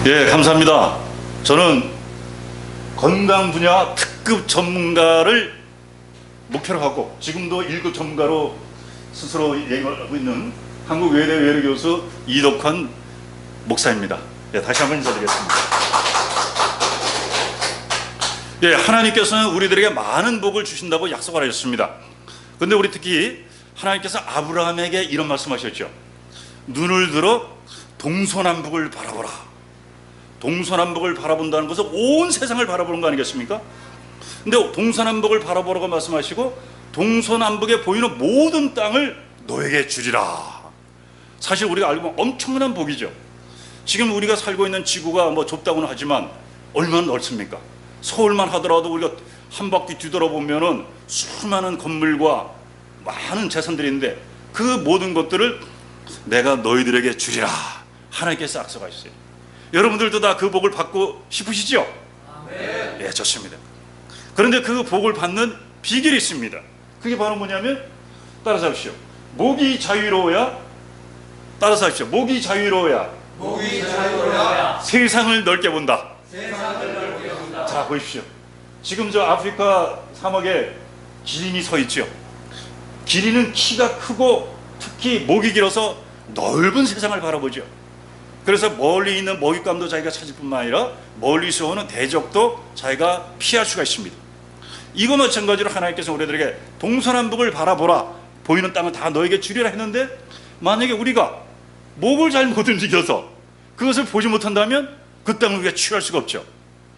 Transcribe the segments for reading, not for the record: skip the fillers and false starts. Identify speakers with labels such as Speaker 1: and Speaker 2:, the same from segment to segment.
Speaker 1: 예, 감사합니다. 저는 건강 분야 특급 전문가를 목표로 하고 지금도 1급 전문가로 스스로 얘기하고 있는 한국외대 외래교수 이덕환 목사입니다. 예, 다시 한번 인사드리겠습니다. 예, 하나님께서는 우리들에게 많은 복을 주신다고 약속을 하셨습니다. 그런데 우리 특히 하나님께서 아브라함에게 이런 말씀하셨죠. 눈을 들어 동서남북을 바라보라. 동서남북을 바라본다는 것은 온 세상을 바라보는 거 아니겠습니까? 근데 동서남북을 바라보라고 말씀하시고 동서남북에 보이는 모든 땅을 너에게 주리라. 사실 우리가 알고 보면 엄청난 복이죠. 지금 우리가 살고 있는 지구가 뭐 좁다고는 하지만 얼마나 넓습니까? 서울만 하더라도 우리가 한 바퀴 뒤돌아보면은 수많은 건물과 많은 재산들이 있는데 그 모든 것들을 내가 너희들에게 주리라. 하나님께서 약속하셨어요. 여러분들도 다 그 복을 받고 싶으시죠? 네. 예, 좋습니다. 그런데 그 복을 받는 비결이 있습니다. 그게 바로 뭐냐면 따라서 하십시오. 목이 자유로워야 따라서 하십시오. 목이 자유로워야 세상을 넓게 본다. 자, 보십시오. 지금 저 아프리카 사막에 기린이 서 있죠. 기린은 키가 크고 특히 목이 길어서 넓은 세상을 바라보죠. 그래서 멀리 있는 먹잇감도 자기가 찾을 뿐만 아니라 멀리서 오는 대적도 자기가 피할 수가 있습니다. 이거 마찬가지로 하나님께서 우리들에게 동서남북을 바라보라. 보이는 땅은 다 너에게 주리라 했는데 만약에 우리가 목을 잘 못 움직여서 그것을 보지 못한다면 그 땅을 우리가 취할 수가 없죠.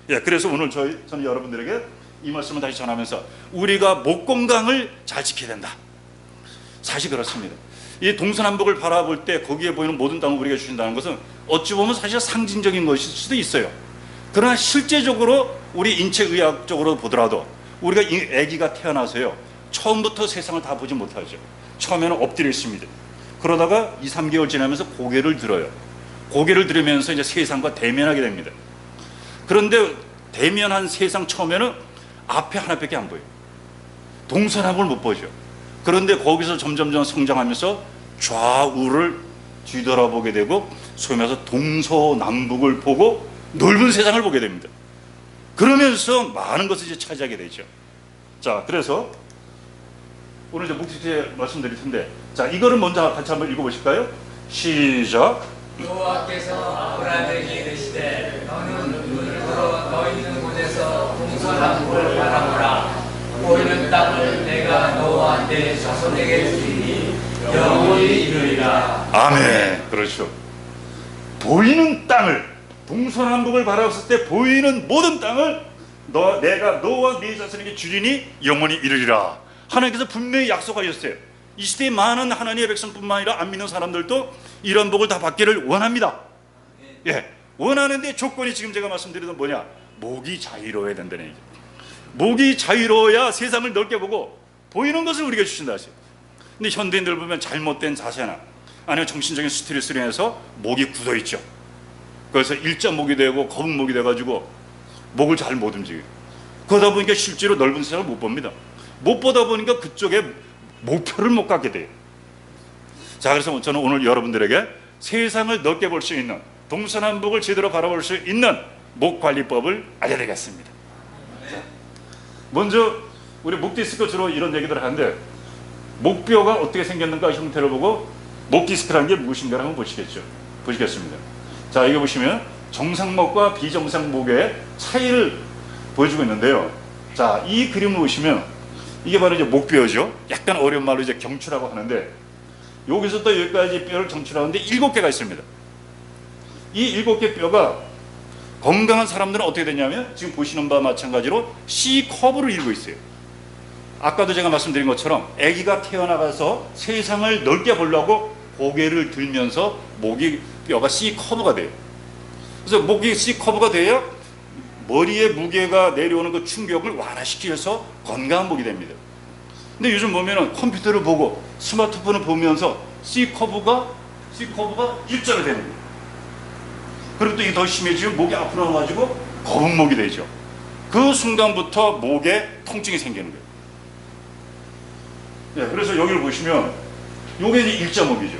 Speaker 1: 예, 그래서 오늘 저는 여러분들에게 이 말씀을 다시 전하면서 우리가 목 건강을 잘 지켜야 된다. 사실 그렇습니다. 이 동서남북을 바라볼 때 거기에 보이는 모든 땅을 우리가 주신다는 것은 어찌 보면 사실 상징적인 것일 수도 있어요. 그러나 실제적으로 우리 인체의학적으로 보더라도 우리가 이 아기가 태어나서요 처음부터 세상을 다 보지 못하죠. 처음에는 엎드려 있습니다. 그러다가 2, 3개월 지나면서 고개를 들어요. 고개를 들으면서 이제 세상과 대면하게 됩니다. 그런데 대면한 세상 처음에는 앞에 하나밖에 안 보여요. 동서남북을 못 보죠. 그런데 거기서 점점점 성장하면서 좌우를 뒤돌아보게 되고 소위 말해서 동서남북을 보고 넓은 세상을 보게 됩니다. 그러면서 많은 것을 이제 차지하게 되죠. 자, 그래서 오늘 이제 목적지에 말씀드릴 텐데, 자, 이거를 먼저 같이 한번 읽어보실까요? 시작.
Speaker 2: 여호와께서 아브라함에게 이르시되 너는 눈을 들어 너 있는 곳에서 동서남북을 바라보라. 보이는 땅을 내가 너와 내 자손에게 주리니 영원히 이르리라.
Speaker 1: 아멘. 그렇죠. 보이는 땅을 동서남북을 바라봤을 때 보이는 모든 땅을 내가 너와 네 자손에게 주리니 영원히 이르리라. 하나님께서 분명히 약속하셨어요. 이 시대에 많은 하나님의 백성뿐만 아니라 안 믿는 사람들도 이런 복을 다 받기를 원합니다. 예, 원하는데 조건이 지금 제가 말씀드리던 뭐냐? 목이 자유로워야 된다는 얘기죠. 목이 자유로워야 세상을 넓게 보고 보이는 것을 우리에게 주신다 하세요. 근데 현대인들 보면 잘못된 자세나 아니면 정신적인 스트레스로 인해서 목이 굳어 있죠. 그래서 일자목이 되고 거북목이 돼가지고 목을 잘 못 움직여요. 그러다 보니까 실제로 넓은 세상을 못 봅니다. 못 보다 보니까 그쪽에 목표를 못 갖게 돼요. 자, 그래서 저는 오늘 여러분들에게 세상을 넓게 볼 수 있는 동서남북을 제대로 바라볼 수 있는 목관리법을 알려드리겠습니다. 먼저 우리 목 디스크 주로 이런 얘기들을 하는데 목뼈가 어떻게 생겼는가 형태를 보고 목 디스크라는 게 무엇인가를 한번 보시겠습니다. 자, 이거 보시면 정상목과 비정상목의 차이를 보여주고 있는데요. 자, 이 그림을 보시면 이게 바로 이제 목뼈죠. 약간 어려운 말로 이제 경추라고 하는데 여기서부터 여기까지 뼈를 정추라는데 7개가 있습니다. 이 7개 뼈가 건강한 사람들은 어떻게 되냐면 지금 보시는 바와 마찬가지로 C 커브를 이루고 있어요. 아까도 제가 말씀드린 것처럼 아기가 태어나가서 세상을 넓게 보려고 고개를 들면서 목이 뼈가 C 커브가 돼요. 그래서 목이 C 커브가 돼야 머리에 무게가 내려오는 그 충격을 완화시키면서 건강한 목이 됩니다. 근데 요즘 보면은 컴퓨터를 보고 스마트폰을 보면서 C 커브가 일자로 되는 거예요. 그리고 또 이게 더 심해지면 목이 앞으로 나가지고 거북목이 되죠. 그 순간부터 목에 통증이 생기는 거예요. 네, 그래서 여기를 보시면 요게 이제 일자목이죠.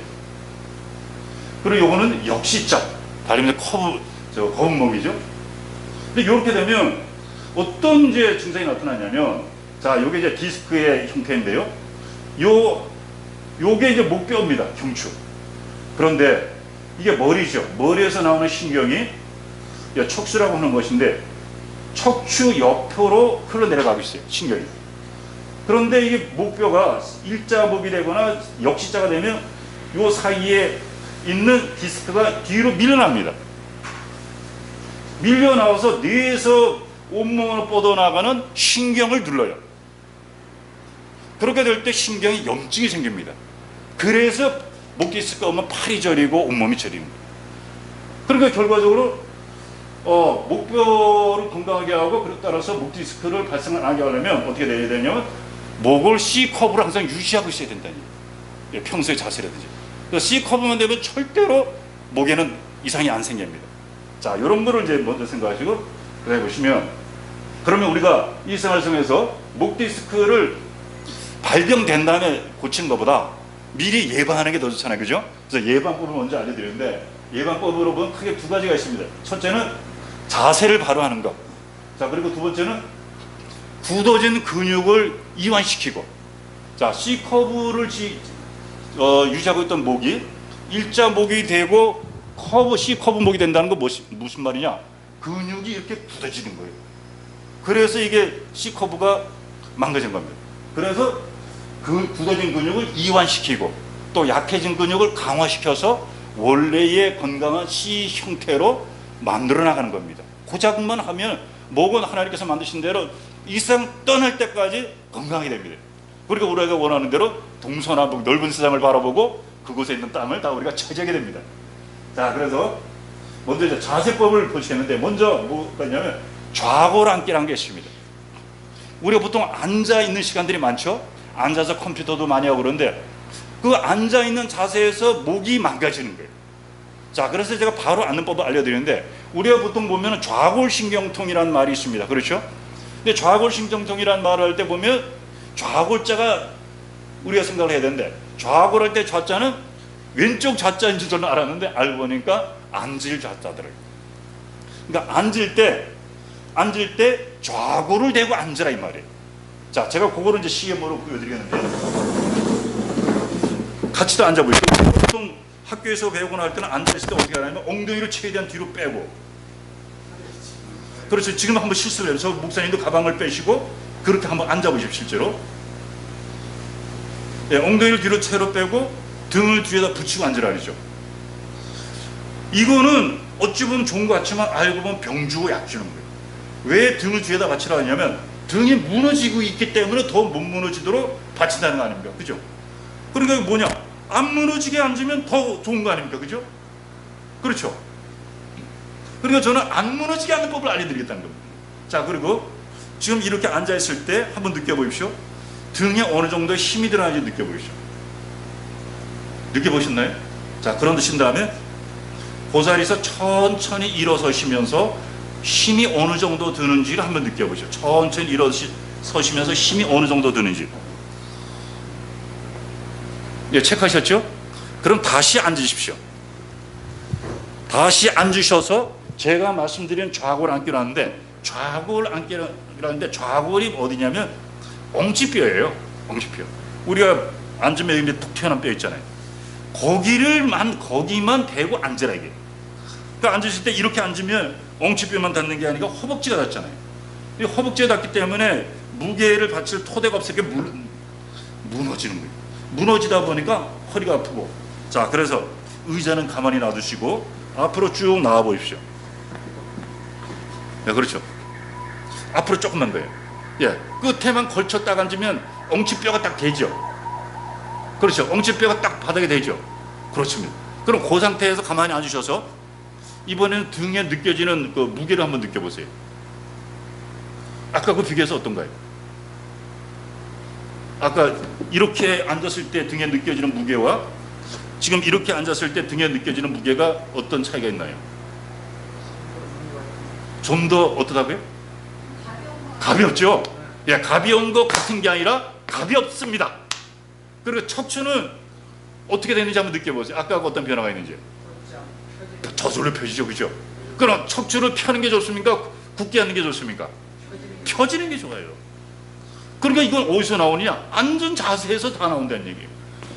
Speaker 1: 그리고 요거는 역시자, 다리면서 커브 저 거북목이죠. 근데 이렇게 되면 어떤 이제 증상이 나타나냐면, 자, 요게 이제 디스크의 형태인데요. 요게 이제 목뼈입니다. 경추. 그런데 이게 머리죠. 머리에서 나오는 신경이 척추라고 하는 것인데, 척추 옆으로 흘러내려가고 있어요. 신경이. 그런데 이게 목뼈가 일자목이 되거나 역시자가 되면 요 사이에 있는 디스크가 뒤로 밀려납니다. 밀려나와서 뇌에서 온몸으로 뻗어나가는 신경을 눌러요. 그렇게 될 때 신경이 염증이 생깁니다. 그래서 목 디스크가 오면 팔이 저리고 온몸이 저립니다. 그러니까 결과적으로 목뼈를 건강하게 하고, 그에 따라서 목 디스크를 발생을 안 하게 하려면 어떻게 돼야 되냐면, 목을 C커브를 항상 유지하고 있어야 된다니. 평소의 자세라든지. C커브만 되면 절대로 목에는 이상이 안 생깁니다. 자, 이런 거를 이제 먼저 생각하시고 그래 보시면, 그러면 우리가 일생활에서 목 디스크를 발병된 다음에 고치는 것보다 미리 예방하는 게 더 좋잖아요. 그죠? 그래서 예방법을 먼저 알려드리는데, 예방법으로 보면 크게 두 가지가 있습니다. 첫째는 자세를 바로 하는 것. 자, 그리고 두 번째는 굳어진 근육을 이완시키고. 자, C커브를 유지하고 있던 목이 일자목이 되고 C커브 목이 된다는 건 무슨 말이냐? 근육이 이렇게 굳어지는 거예요. 그래서 이게 C커브가 망가진 겁니다. 그래서 그 굳어진 근육을 이완시키고 또 약해진 근육을 강화시켜서 원래의 건강한 C 형태로 만들어 나가는 겁니다. 그 작업만 하면 목은 하나님께서 만드신 대로 이상 떠날 때까지 건강하게 됩니다. 그리고 우리가 원하는 대로 동서남북 넓은 세상을 바라보고 그곳에 있는 땅을 다 우리가 차지하게 됩니다. 자, 그래서 먼저 이제 자세법을 보시겠는데, 먼저 뭐가 있냐면 좌골앉기라는 게 있습니다. 우리가 보통 앉아 있는 시간들이 많죠. 앉아서 컴퓨터도 많이 하고 그러는데, 그 앉아 있는 자세에서 목이 망가지는 거예요. 자, 그래서 제가 바로 앉는 법을 알려드리는데, 우리가 보통 보면 좌골신경통이라는 말이 있습니다. 그렇죠? 근데 좌골신경통이라는 말을 할 때 보면 좌골자가 우리가 생각을 해야 되는데, 좌골할 때 좌자는 왼쪽 좌자인 줄 저는 알았는데 알고 보니까 앉을 좌자들을. 그러니까 앉을 때 좌골을 대고 앉으라 이 말이에요. 자, 제가 그거를 이제 시험으로 보여드리겠는데, 같이도 앉아보시죠. 보통 학교에서 배우거나 할 때는 앉아있을 때 어떻게 하냐면 엉덩이를 최대한 뒤로 빼고. 그렇죠. 지금 한번 실수를 해요. 저 목사님도 가방을 빼시고 그렇게 한번 앉아보십시오. 실제로. 네, 엉덩이를 뒤로 채로 빼고 등을 뒤에다 붙이고 앉으라 그러죠. 이거는 어찌 보면 좋은 것 같지만 알고 보면 병 주고 약 주는 거예요. 왜 등을 뒤에다 받치라 하냐면 등이 무너지고 있기 때문에 더 못 무너지도록 받친다는 거 아닙니까? 그죠? 그러니까 뭐냐? 안 무너지게 앉으면 더 좋은 거 아닙니까? 그죠? 그렇죠? 그러니까 저는 안 무너지게 하는 법을 알려드리겠다는 겁니다. 자, 그리고 지금 이렇게 앉아있을 때 한번 느껴보십시오. 등에 어느 정도 힘이 들어가는지 느껴보십시오. 느껴보셨나요? 자, 그런 드신 다음에 그 자리에서 천천히 일어서시면서 힘이 어느 정도 드는지를 한번 느껴보십시오. 천천히 일어서시면서 힘이 어느 정도 드는지. 예, 체크하셨죠? 그럼 다시 앉으십시오. 다시 앉으셔서 제가 말씀드린 좌골 앉기로 하는데, 좌골 앉기로 하는데 좌골이 어디냐면 엉치뼈예요. 엉치뼈. 우리가 앉으면 이렇게 툭 튀어나온 뼈 있잖아요. 거기만 대고 앉으라 이게. 그러니까 앉으실 때 이렇게 앉으면 엉치뼈만 닿는 게 아니라 허벅지가 닿잖아요. 이 허벅지가 닿기 때문에 무게를 받칠 토대가 없으니까 무너지는 거예요. 무너지다 보니까 허리가 아프고. 자, 그래서 의자는 가만히 놔두시고 앞으로 쭉 나와 보십시오. 네, 그렇죠. 앞으로 조금만 더요. 예, 끝에만 걸쳐 딱 앉으면 엉치뼈가 딱 되죠. 그렇죠. 엉치뼈가 딱 바닥에 되죠. 그렇습니다. 그럼 그 상태에서 가만히 앉으셔서 이번에는 등에 느껴지는 그 무게를 한번 느껴보세요. 아까 그 비교해서 어떤가요? 아까 이렇게 앉았을 때 등에 느껴지는 무게와 지금 이렇게 앉았을 때 등에 느껴지는 무게가 어떤 차이가 있나요? 좀 더 어떠다고요? 가볍죠? 예, 가벼운 것 같은 게 아니라 가볍습니다. 그리고 척추는 어떻게 되는지 한번 느껴보세요. 아까 어떤 변화가 있는지. 저절로 펴지죠, 그죠? 그럼 척추를 펴는 게 좋습니까? 굳게 앉는 게 좋습니까? 펴지는 게 좋아요. 그러니까 이건 어디서 나오느냐? 앉은 자세에서 다 나온다는 얘기예요.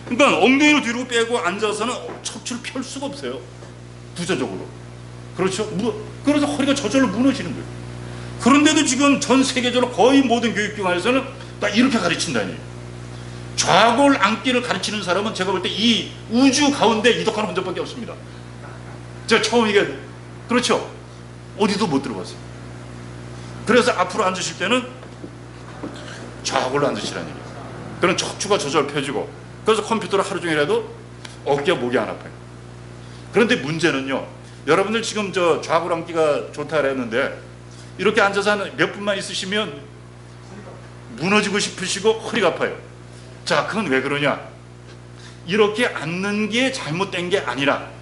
Speaker 1: 그러니까 엉덩이를 뒤로 빼고 앉아서는 척추를 펼 수가 없어요. 부자적으로. 그렇죠? 그래서 허리가 저절로 무너지는 거예요. 그런데도 지금 전 세계적으로 거의 모든 교육기관에서는 다 이렇게 가르친다니. 좌골 앉기를 가르치는 사람은 제가 볼 때 이 우주 가운데 이덕환 혼자밖에 없습니다. 제가 처음 이게 그렇죠? 어디도 못 들어봤어요. 그래서 앞으로 앉으실 때는 좌골로 앉으시라는 얘기예요. 그럼 척추가 저절로 펴지고, 그래서 컴퓨터를 하루 종일 해도 어깨와 목이 안 아파요. 그런데 문제는요, 여러분들 지금 저 좌골 앉기가 좋다 그랬는데 이렇게 앉아서 한 몇 분만 있으시면 무너지고 싶으시고 허리가 아파요. 자, 그건 왜 그러냐? 이렇게 앉는 게 잘못된 게 아니라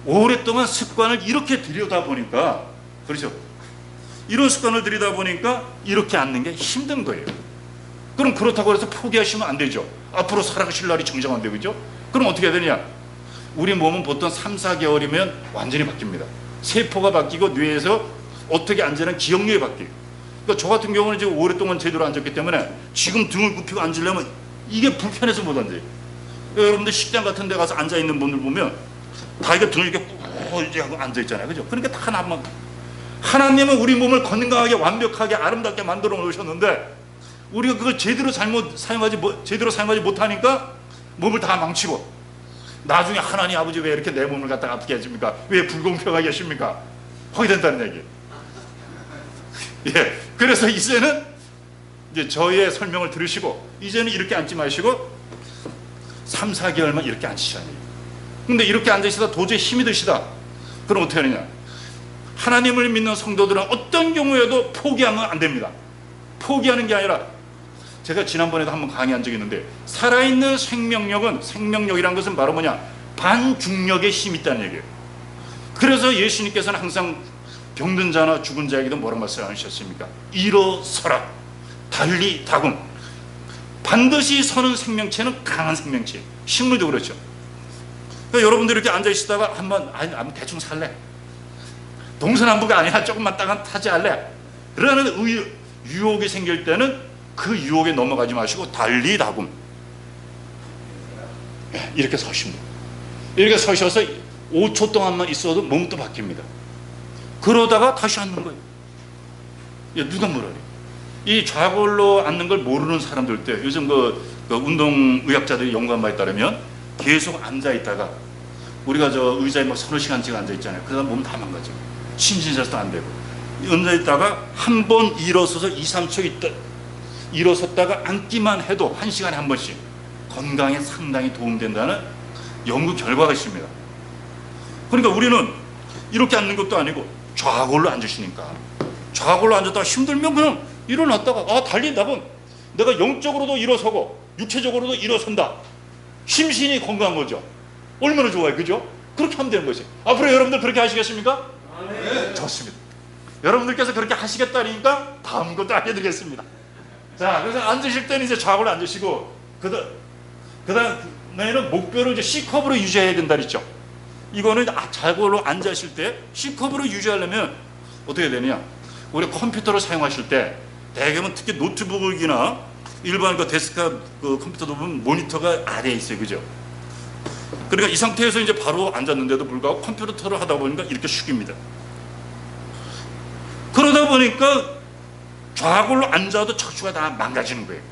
Speaker 1: 오랫동안 습관을 이렇게 들여다 보니까, 그렇죠? 이런 습관을 들이다 보니까 이렇게 앉는 게 힘든 거예요. 그럼 그렇다고 해서 포기하시면 안 되죠. 앞으로 살아가실 날이 정정한데, 그죠? 그럼 어떻게 해야 되냐? 우리 몸은 보통 3, 4개월이면 완전히 바뀝니다. 세포가 바뀌고 뇌에서 어떻게 앉으는 기억력이 바뀌어요. 그러니까 저 같은 경우는 지금 오랫동안 제대로 앉았기 때문에 지금 등을 굽히고 앉으려면 이게 불편해서 못 앉아요. 여러분들 식당 같은 데 가서 앉아있는 분들 보면 다 이게 등을 이렇게 꾹 이제 하고 앉아있잖아요. 그죠? 그러니까 다 하나님은 우리 몸을 건강하게 완벽하게 아름답게 만들어 놓으셨는데 우리가 그걸 제대로 사용하지 못하니까 몸을 다 망치고, 나중에 하나님 아버지 왜 이렇게 내 몸을 갖다가 아프게 해줍니까? 왜 불공평하게 하십니까? 하게 된다는 얘기. 예, 그래서 이제는 이제 저의 설명을 들으시고 이제는 이렇게 앉지 마시고 3, 4개월만 이렇게 앉으시라는 얘기. 근데 이렇게 앉으시다 도저히 힘이 드시다. 그럼 어떻게 하느냐? 하나님을 믿는 성도들은 어떤 경우에도 포기하면 안 됩니다. 포기하는 게 아니라, 제가 지난번에도 한번 강의한 적이 있는데, 살아있는 생명력이란 것은 바로 뭐냐? 반중력의 힘이 있다는 얘기예요. 그래서 예수님께서는 항상 병든 자나 죽은 자에게도 뭐라고 말씀하셨습니까? 일어서라, 달리 다금. 반드시 서는 생명체는 강한 생명체. 식물도 그렇죠. 그러니까 여러분들 이렇게 앉아있다가 한번 대충 살래, 동서남북가 아니라 조금만 땅은 타지 않을래, 그러는 유혹이 생길 때는 그 유혹에 넘어가지 마시고 달리 다금 이렇게 서십니다. 이렇게 서셔서 5초 동안만 있어도 몸도 바뀝니다. 그러다가 다시 앉는 거예요. 누가 뭐라 그래요? 이 좌골로 앉는 걸 모르는 사람들 때, 요즘 그 운동의학자들이 연구한 바에 따르면 계속 앉아있다가 우리가 저 의자에 막 서너 시간씩 앉아있잖아요. 그러다 몸 다 망가지고 심신자도 안 되고, 앉아있다가 한 번 일어서서 2, 3초 있다 일어섰다가 앉기만 해도 1시간에 한 번씩 건강에 상당히 도움된다는 연구 결과가 있습니다. 그러니까 우리는 이렇게 앉는 것도 아니고 좌골로 앉으시니까, 좌골로 앉았다가 힘들면 그냥 일어났다가 달린다면 내가 영적으로도 일어서고 육체적으로도 일어선다. 심신이 건강한 거죠. 얼마나 좋아요, 그죠? 그렇게 하면 되는 것이. 앞으로 여러분들 그렇게 하시겠습니까? 네. 좋습니다. 여러분들께서 그렇게 하시겠다니까 다음 것도 알려드리겠습니다. 자, 그래서 앉으실 때는 이제 좌골로 앉으시고, 그다음에는 목뼈를 이제 C컵으로 유지해야 된다 그랬죠. 이거는 좌골로 앉으실 때 C컵으로 유지하려면 어떻게 되느냐? 우리 컴퓨터를 사용하실 때 대개는 특히 노트북이나 일반 그 데스크탑 그 컴퓨터도 보면 모니터가 아래에 있어요, 그죠? 그러니까 이 상태에서 이제 바로 앉았는데도 불구하고 컴퓨터를 하다 보니까 이렇게 숙입니다. 그러다 보니까 좌골로 앉아도 척추가 다 망가지는 거예요.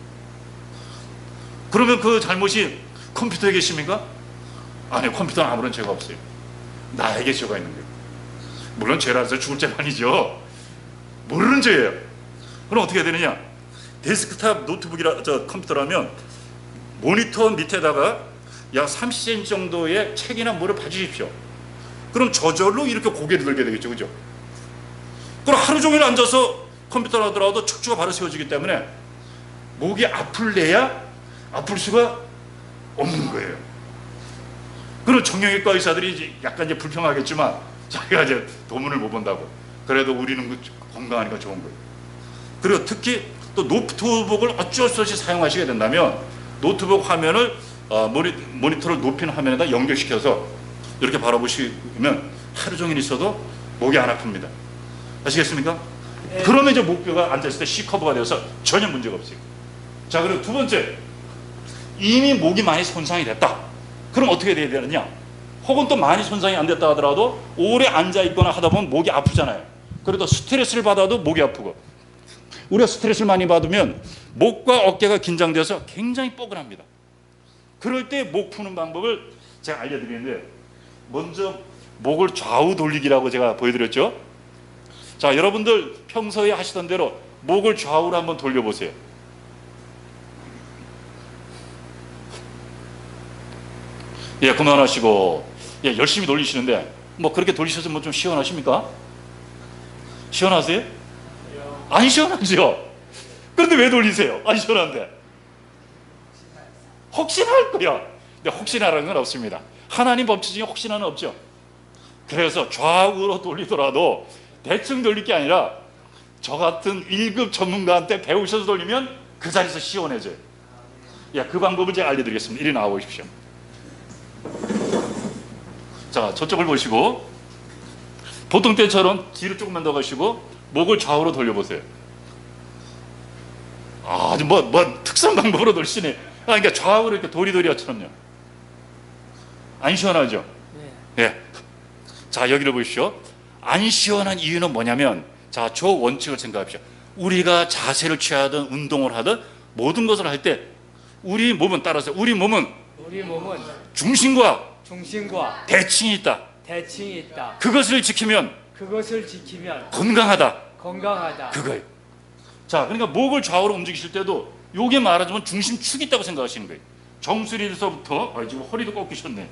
Speaker 1: 그러면 그 잘못이 컴퓨터에 계십니까? 아니요, 컴퓨터는 아무런 죄가 없어요. 나에게 죄가 있는 거예요. 물론 죄라서 죽을 죄는 아니죠. 모르는 죄예요. 그럼 어떻게 해야 되느냐? 데스크탑 노트북이라 컴퓨터라면 모니터 밑에다가 약 30cm 정도의 책이나 뭐를 봐주십시오. 그럼 저절로 이렇게 고개를 들게 되겠죠, 그죠? 그럼 하루 종일 앉아서 컴퓨터를 하더라도 척추가 바로 세워지기 때문에 목이 아플래야 아플 수가 없는 거예요. 그럼 정형외과 의사들이 이제 약간 이제 불평하겠지만 자기가 이제 도문을 못 본다고. 그래도 우리는 건강하니까 좋은 거예요. 그리고 특히 또 노트북을 어쩔 수 없이 사용하시게 된다면 노트북 화면을 모니터를 높인 화면에다 연결시켜서 이렇게 바라보시면 하루 종일 있어도 목이 안 아픕니다. 아시겠습니까?
Speaker 2: 네.
Speaker 1: 그러면 이제 목뼈가 앉았을 때 C커브가 되어서 전혀 문제가 없어요. 자, 그리고 두 번째, 이미 목이 많이 손상이 됐다. 그럼 어떻게 돼야 되느냐? 혹은 또 많이 손상이 안 됐다 하더라도 오래 앉아 있거나 하다 보면 목이 아프잖아요. 그래도 스트레스를 받아도 목이 아프고, 우리가 스트레스를 많이 받으면 목과 어깨가 긴장돼서 굉장히 뻐근합니다. 그럴 때 목 푸는 방법을 제가 알려드리는데, 먼저 목을 좌우 돌리기라고 제가 보여드렸죠. 자, 여러분들 평소에 하시던 대로 목을 좌우로 한번 돌려보세요. 예, 그만하시고, 예, 열심히 돌리시는데 뭐 그렇게 돌리셔서 뭐 좀 시원하십니까? 시원하세요? 안 시원하죠? 그런데 왜 돌리세요? 안 시원한데. 혹시나 할 거야. 근데 혹시나라는 건 없습니다. 하나님 법칙 중에 혹시나는 없죠. 그래서 좌우로 돌리더라도 대충 돌릴 게 아니라 저 같은 1급 전문가한테 배우셔서 돌리면 그 자리에서 시원해져요. 예, 그 방법을 제가 알려드리겠습니다. 이리 나와 보십시오. 자, 저쪽을 보시고 보통 때처럼 뒤로 조금만 더 가시고 목을 좌우로 돌려보세요. 아주 뭐 특선 방법으로 돌리시네. 그러니까 좌우로 이렇게 도리도리처럼요. 안 시원하죠?
Speaker 2: 네.
Speaker 1: 예. 자, 여기를 보십시오. 안 시원한 이유는 뭐냐면, 자, 저 원칙을 생각합시다. 우리가 자세를 취하든 운동을 하든 모든 것을 할 때 우리 몸은, 따라서 우리 몸은 중심과 대칭이 있다.
Speaker 2: 대칭이 있다.
Speaker 1: 그것을 지키면 건강하다. 그거예요. 자, 그러니까 목을 좌우로 움직이실 때도 요게 말하자면 중심축이 있다고 생각하시는 거예요. 정수리에서부터, 지금 허리도 꺾이셨네.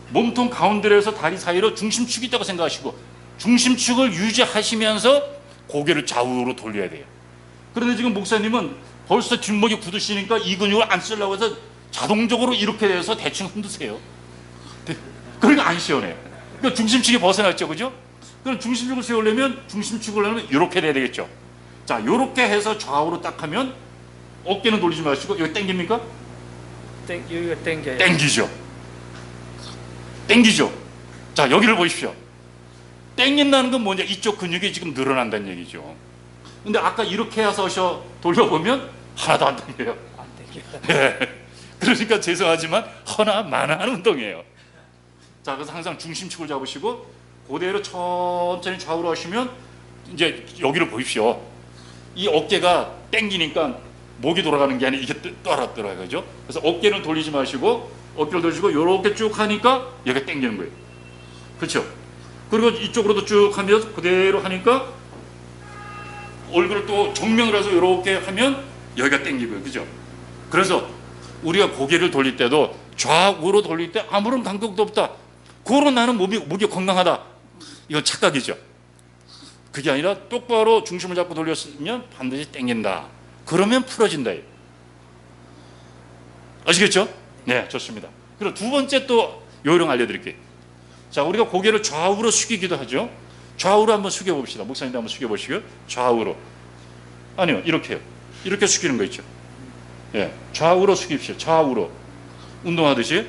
Speaker 1: 몸통 가운데에서 다리 사이로 중심축이 있다고 생각하시고 중심축을 유지하시면서 고개를 좌우로 돌려야 돼요. 그런데 지금 목사님은 벌써 뒷목이 굳으시니까 이 근육을 안 쓰려고 해서 자동적으로 이렇게 돼서 대충 흔드세요. 그러니까 안 시원해요. 그러니까 중심축이 벗어났죠, 그죠? 그럼 중심축을 세우려면 중심축을 하면 이렇게 돼야 되겠죠. 자, 이렇게 해서 좌우로 딱 하면 어깨는 돌리지 마시고 여기 당깁니까?
Speaker 2: 여기가 땡겨요.
Speaker 1: 땡기죠. 자, 여기를 보십시오. 땡긴다는 건 뭐냐? 이쪽 근육이 지금 늘어난다는 얘기죠. 근데 아까 이렇게 해서 돌려보면 하나도 안 땡겨요.
Speaker 2: 안 땡겨요.
Speaker 1: 예. 그러니까 죄송하지만 허나 마나한 운동이에요. 자, 그래서 항상 중심축을 잡으시고 그대로 천천히 좌우로 하시면 이제 여기를 보십시오. 이 어깨가 땡기니까 목이 돌아가는 게 아니라 이게 떨어져요. 그죠? 그래서 어깨는 돌리지 마시고 어깨를 돌리시고 이렇게 쭉 하니까 여기가 땡기는 거예요. 그렇죠? 그리고 이쪽으로도 쭉 하면 그대로 하니까 얼굴을 또 정면으로 해서 이렇게 하면 여기가 땡기고요. 그죠? 그래서 우리가 고개를 돌릴 때도 좌우로 돌릴 때 아무런 감각도 없다. 그거로 나는 목이 건강하다. 이건 착각이죠. 그게 아니라 똑바로 중심을 잡고 돌렸으면 반드시 땡긴다. 그러면 풀어진다. 아시겠죠? 네, 좋습니다. 그리고 두 번째 또 요령 알려드릴게요. 자, 우리가 고개를 좌우로 숙이기도 하죠. 좌우로 한번 숙여봅시다. 목사님도 한번 숙여보시고요. 좌우로. 아니요, 이렇게요. 이렇게 숙이는 거 있죠. 예, 좌우로 숙입시오. 좌우로. 운동하듯이.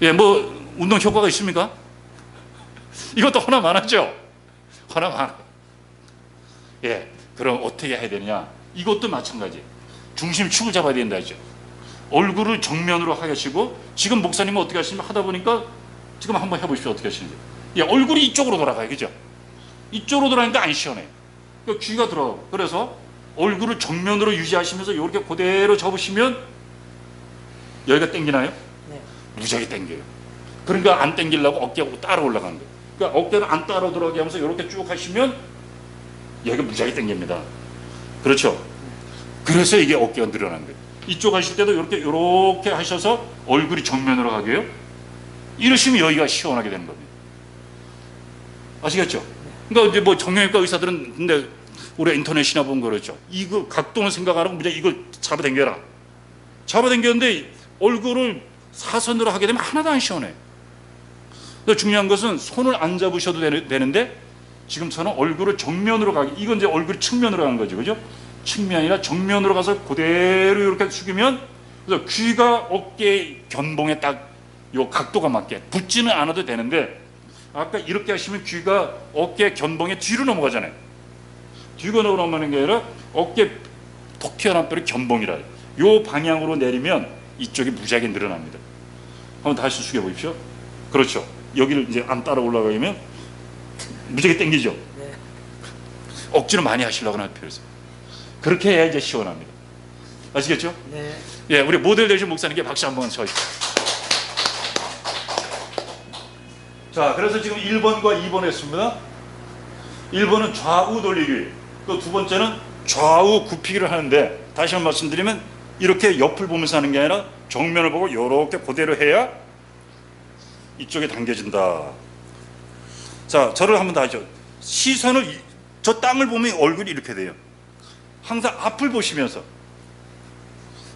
Speaker 1: 예, 뭐 운동 효과가 있습니까? 이것도 하나만 하죠. 하나만. 예, 그럼 어떻게 해야 되느냐? 이것도 마찬가지. 중심축을 잡아야 된다죠. 얼굴을 정면으로 하시고 지금 목사님은 어떻게 하시냐면 하다 보니까 지금 한번 해보십시오. 어떻게 하시는지. 예, 얼굴이 이쪽으로 돌아가요. 그죠? 이쪽으로 돌아가니까 안 시원해. 그러니까 귀가 들어가고. 그래서 얼굴을 정면으로 유지하시면서 이렇게 그대로 접으시면 여기가 당기나요?
Speaker 2: 네.
Speaker 1: 무지하게 당겨요. 그러니까 안 당기려고 어깨가 따라 올라가는 거예요. 그러니까 어깨를 안 따라 들어가게 하면서 이렇게 쭉 하시면 여기가 무지하게 당깁니다. 그렇죠? 그래서 이게 어깨가 늘어난 거예요. 이쪽 하실 때도 이렇게 하셔서 얼굴이 정면으로 가게요. 이러시면 여기가 시원하게 되는 겁니다. 아시겠죠? 그러니까 이제 뭐 정형외과 의사들은 근데 우리가 인터넷이나 보면 그렇죠. 이거 각도는 생각 안 하고 무조건 이걸 잡아당겨라. 잡아당겼는데 얼굴을 사선으로 하게 되면 하나도 안 시원해. 그래서 중요한 것은 손을 안 잡으셔도 되는데 지금 저는 얼굴을 정면으로 가게, 이건 이제 얼굴이 측면으로 가는 거죠. 그죠? 측면이 아니라 정면으로 가서 그대로 이렇게 숙이면, 그래서 귀가 어깨 견봉에 딱 요 각도가 맞게 붙지는 않아도 되는데, 아까 이렇게 하시면 귀가 어깨 견봉에 뒤로 넘어가잖아요. 뒤로 넘어가는 게 아니라 어깨 톡 튀어나온 뼈를 견봉이라 해요. 요 방향으로 내리면 이쪽이 무지하게 늘어납니다. 한번 다시 숙여 보십시오. 그렇죠. 여기를 이제 안 따라 올라가면 무지하게 당기죠.
Speaker 2: 네.
Speaker 1: 억지로 많이 하시려고 하는 필요 없어요. 그렇게 해야 이제 시원합니다. 아시겠죠?
Speaker 2: 네.
Speaker 1: 예, 우리 모델 되신 목사님께 박수 한번 쳐주세요. 자, 그래서 지금 1번과 2번 했습니다. 1번은 좌우 돌리기, 또 두 번째는 좌우 굽히기를 하는데, 다시 한번 말씀드리면 이렇게 옆을 보면서 하는 게 아니라 정면을 보고 이렇게 그대로 해야 이쪽에 당겨진다. 자, 저를 한번 더 하죠. 시선을 저 땅을 보면 얼굴이 이렇게 돼요. 항상 앞을 보시면서,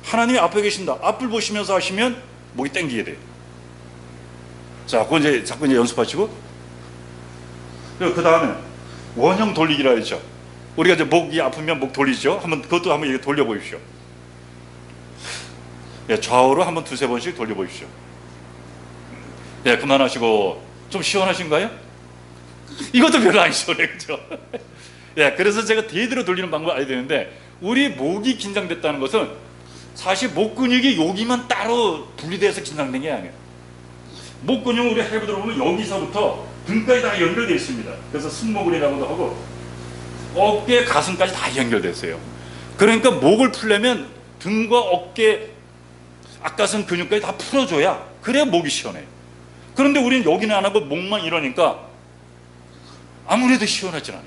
Speaker 1: 하나님이 앞에 계신다, 앞을 보시면서 하시면 목이 당기게 돼요. 자, 그거 이제 자꾸 이제 연습하시고, 그 다음에 원형 돌리기라 했죠. 우리가 이제 목이 아프면 목 돌리죠. 한번 그것도 한번 이렇게 돌려보십시오. 예, 좌우로 한번 두세 번씩 돌려보십시오. 예, 그만하시고. 좀 시원하신가요? 이것도 별로 안 시원해, 그죠? 예, 그래서 제가 대대로 돌리는 방법을 알아야 되는데, 우리 목이 긴장됐다는 것은 사실 목 근육이 여기만 따로 분리돼서 긴장된 게 아니에요. 목 근육은 우리 해부 들어보면 여기서부터 등까지 다 연결되어 있습니다. 그래서 승모근이라고도 하고 어깨, 가슴까지 다 연결됐어요. 그러니까 목을 풀려면 등과 어깨, 앞가슴 근육까지 다 풀어줘야, 그래야 목이 시원해요. 그런데 우리는 여기는 안 하고 목만 이러니까 아무래도 시원하지 않아요.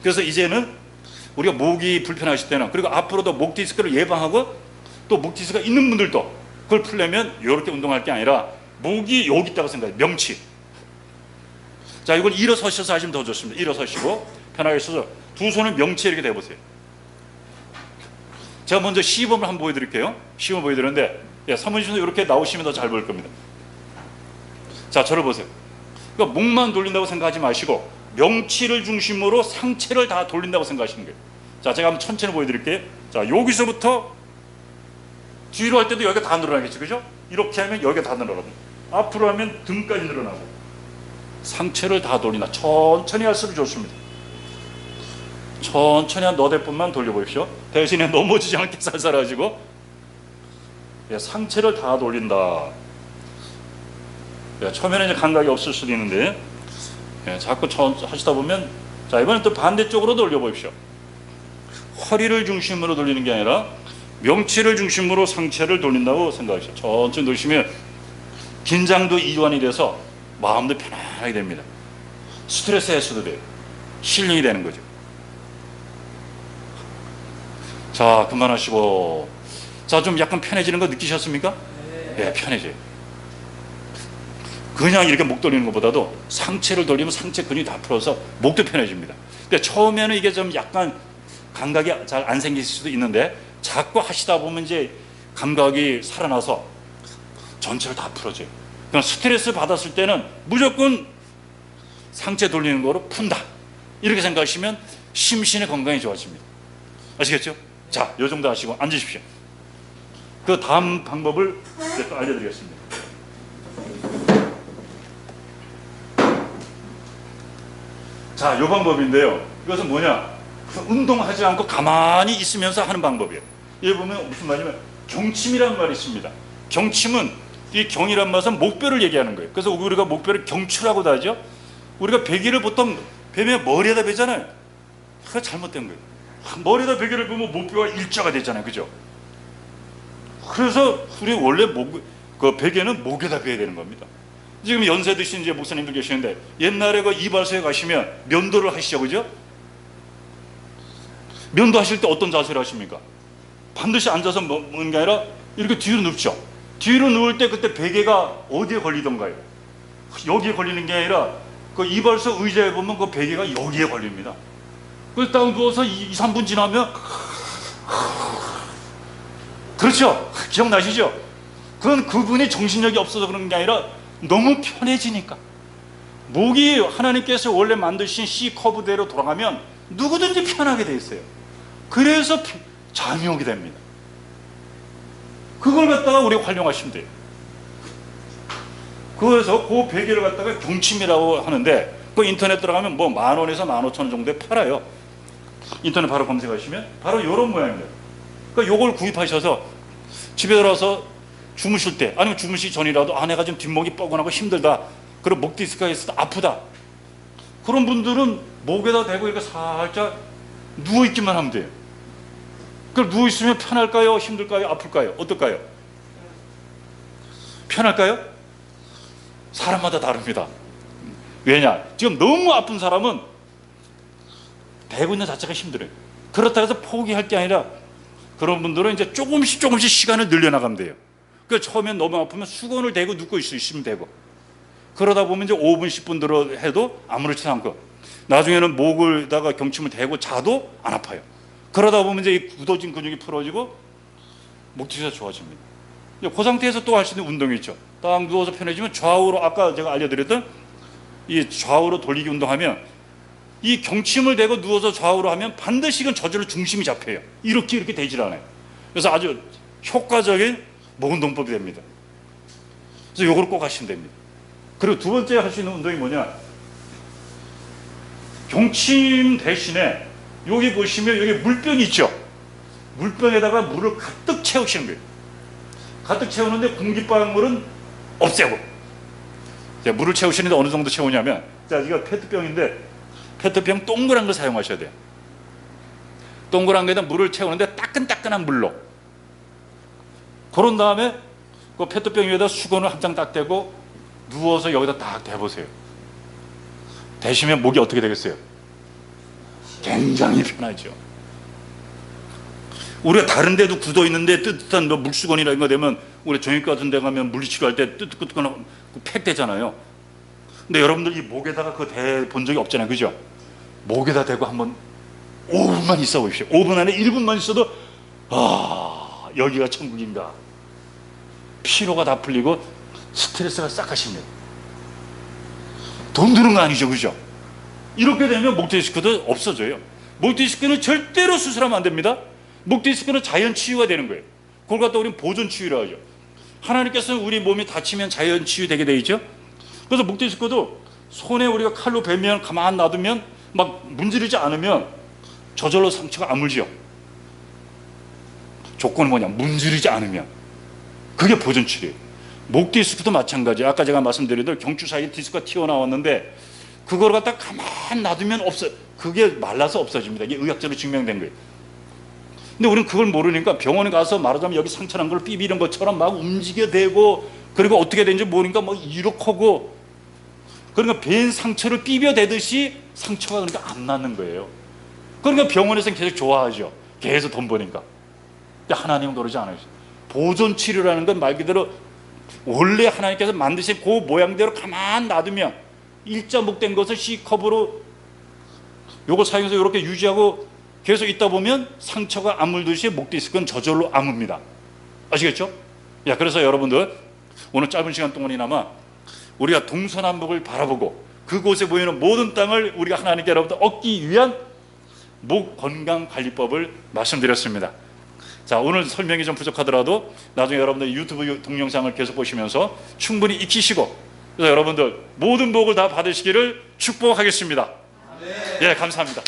Speaker 1: 그래서 이제는 우리가 목이 불편하실 때는, 그리고 앞으로도 목 디스크를 예방하고, 또 목 디스크가 있는 분들도 그걸 풀려면 이렇게 운동할 게 아니라 목이 여기 있다고 생각해요. 명치. 자, 이걸 일어서셔서 하시면 더 좋습니다. 일어서시고 편하게 서서 두 손을 명치에 이렇게 대보세요. 제가 먼저 시범을 한번 보여드릴게요. 시범 보여드리는데, 예, 사모님도 이렇게 나오시면 더 잘 보일 겁니다. 자, 저를 보세요. 그러니까 목만 돌린다고 생각하지 마시고 명치를 중심으로 상체를 다 돌린다고 생각하시는 거예요. 자, 제가 한번 천천히 보여드릴게요. 자, 여기서부터 뒤로 할 때도 여기가 다 늘어나겠죠, 그죠? 이렇게 하면 여기가 다 늘어나고, 앞으로 하면 등까지 늘어나고, 상체를 다 돌린다. 천천히 할수록 좋습니다. 천천히 한 너댓 번만 돌려보십시오. 대신에 넘어지지 않게 살살 하시고, 예, 상체를 다 돌린다. 예, 처음에는 이제 감각이 없을 수도 있는데, 예, 자꾸 하시다 보면, 자, 이번엔 또 반대쪽으로 돌려보십시오. 허리를 중심으로 돌리는 게 아니라 명치를 중심으로 상체를 돌린다고 생각하시죠. 천천히 돌리시면 긴장도 이완이 돼서 마음도 편안하게 됩니다. 스트레스 해소도 돼요. 힐링이 되는 거죠. 자, 그만하시고. 자, 좀 약간 편해지는 거 느끼셨습니까? 네, 편해져요. 그냥 이렇게 목 돌리는 것보다도 상체를 돌리면 상체 근육이 다 풀어서 목도 편해집니다. 근데 처음에는 이게 좀 약간 감각이 잘 안 생길 수도 있는데, 자꾸 하시다 보면 이제 감각이 살아나서 전체를 다 풀어줘요. 그냥 스트레스 받았을 때는 무조건 상체 돌리는 거로 푼다, 이렇게 생각하시면 심신의 건강이 좋아집니다. 아시겠죠? 자, 요 정도 하시고 앉으십시오. 그 다음 방법을 또 알려드리겠습니다. 자, 요 방법인데요. 이것은 뭐냐? 운동하지 않고 가만히 있으면서 하는 방법이에요. 여기 보면 무슨 말이냐면 경침이라는 말이 있습니다. 경침은, 이 경이란 말은 목뼈를 얘기하는 거예요. 그래서 우리가 목뼈를 경추라고도 하죠. 우리가 베개를 보통 베면 머리에다 베잖아요. 그거 잘못된 거예요. 머리에다 베개를 베면 목뼈가 일자가 되잖아요, 그죠? 그래서 우리 원래 그 베개는 목에다 베야 되는 겁니다. 지금 연세 드신 이제 목사님들 계시는데, 옛날에 그 이발소에 가시면 면도를 하시죠, 그죠? 면도 하실 때 어떤 자세를 하십니까? 반드시 앉아서 먹는 게 아니라 이렇게 뒤로 눕죠. 뒤로 누울 때 그때 베개가 어디에 걸리던가요? 여기에 걸리는 게 아니라 그 이발소 의자에 보면 그 베개가 여기에 걸립니다. 그래서 딱 누워서 2, 3분 지나면, 그렇죠? 기억나시죠? 그건 그분이 정신력이 없어서 그런 게 아니라 너무 편해지니까. 목이 하나님께서 원래 만드신 C 커브대로 돌아가면 누구든지 편하게 돼 있어요. 그래서 잠이 오게 됩니다. 그걸 갖다가 우리가 활용하시면 돼요. 그래서 그 베개를 갖다가 경침이라고 하는데 그 인터넷 들어가면 뭐 10,000원에서 15,000원 정도에 팔아요. 인터넷 바로 검색하시면 바로 이런 모양입니다. 그러니까 요걸 구입하셔서 집에 들어서 주무실 때 아니면 주무시기 전이라도 아내가 좀 뒷목이 뻐근하고 힘들다, 그리고 목 디스크가 있어서 아프다, 그런 분들은 목에다 대고 이렇게 살짝 누워있기만 하면 돼요. 그럼 누워있으면 편할까요? 힘들까요? 아플까요? 어떨까요? 편할까요? 사람마다 다릅니다. 왜냐? 지금 너무 아픈 사람은 대고 있는 자체가 힘들어요. 그렇다고 해서 포기할 게 아니라 그런 분들은 이제 조금씩 시간을 늘려나가면 돼요. 그러니까 처음엔 너무 아프면 수건을 대고 눕고 있으시면 되고, 그러다 보면 이제 5분 10분 들어 해도 아무렇지 않고, 나중에는 목을다가 경침을 대고 자도 안 아파요. 그러다 보면 이제 이 굳어진 근육이 풀어지고 목뒤가 좋아집니다. 그 상태에서 또 할 수 있는 운동이 있죠. 딱 누워서 편해지면 좌우로, 아까 제가 알려드렸던 이 좌우로 돌리기 운동하면, 이 경침을 대고 누워서 좌우로 하면 반드시 이건 저절로 중심이 잡혀요. 이렇게 되질 않아요. 그래서 아주 효과적인 목 운동법이 됩니다. 그래서 이걸 꼭 하시면 됩니다. 그리고 두 번째 할 수 있는 운동이 뭐냐, 경침 대신에 여기 보시면 여기 물병이 있죠. 물병에다가 물을 가득 채우시는 거예요. 가득 채우는데 공기방울은 없애고, 물을 채우시는데 어느 정도 채우냐면, 자, 이거 페트병인데 페트병 동그란 거 사용하셔야 돼요. 동그란 거에다 물을 채우는데 따끈따끈한 물로. 그런 다음에 그 페트병 위에다 수건을 한 장 딱 대고 누워서 여기다 딱 대보세요. 대시면 목이 어떻게 되겠어요? 굉장히 편하죠. 우리가 다른 데도 굳어 있는데 뜨뜻한 뭐 물수건이나 이런 거 되면, 우리 정형외과 같은 데 가면 물리치료할 때 뜨뜻한 팩 되잖아요. 근데 여러분들 이 목에다가 그거 대 본 적이 없잖아요, 그죠? 목에다 대고 한번 5분만 있어 보십시오. 5분 안에 1분만 있어도 아, 여기가 천국인가. 피로가 다 풀리고 스트레스가 싹 가십니다. 돈 드는 거 아니죠, 그죠? 이렇게 되면 목 디스크도 없어져요. 목 디스크는 절대로 수술하면 안 됩니다. 목 디스크는 자연 치유가 되는 거예요. 그걸 갖다 우리는 보존 치유라고 하죠. 하나님께서는 우리 몸이 다치면 자연 치유되게 돼 있죠. 그래서 목 디스크도 손에 우리가 칼로 베면 가만 놔두면 막 문지르지 않으면 저절로 상처가 아물지요. 조건은 뭐냐, 문지르지 않으면. 그게 보존 치료예요. 목 디스크도 마찬가지. 아까 제가 말씀드린 대로 경추 사이에 디스크가 튀어나왔는데 그걸 갖다 가만 놔두면 그게 말라서 없어집니다. 이게 의학적으로 증명된 거예요. 근데 우리는 그걸 모르니까 병원에 가서 말하자면 여기 상처난 걸 삐비는 것처럼 막 움직여대고, 그리고 어떻게 되는지 모르니까 막 이렇게 하고, 그러니까 벤 상처를 삐벼대듯이 상처가 그러니까 안 낫는 거예요. 그러니까 병원에서는 계속 좋아하죠. 계속 돈 버니까. 근데 하나님은 그러지 않아요. 보존 치료라는 건 말 그대로 원래 하나님께서 만드신 그 모양대로 가만 놔두면 일자목된 것을 C컵으로 요걸 사용해서 이렇게 유지하고 계속 있다 보면 상처가 아물듯이 목 디스크는 저절로 아뭅니다. 아시겠죠? 야, 그래서 여러분들 오늘 짧은 시간 동안이나마 우리가 동서남북을 바라보고 그곳에 보이는 모든 땅을 우리가 하나님께 여러분들 얻기 위한 목 건강관리법을 말씀드렸습니다. 자, 오늘 설명이 좀 부족하더라도 나중에 여러분들 유튜브 동영상을 계속 보시면서 충분히 익히시고, 그래서 여러분들 모든 복을 다 받으시기를 축복하겠습니다. 예, 감사합니다.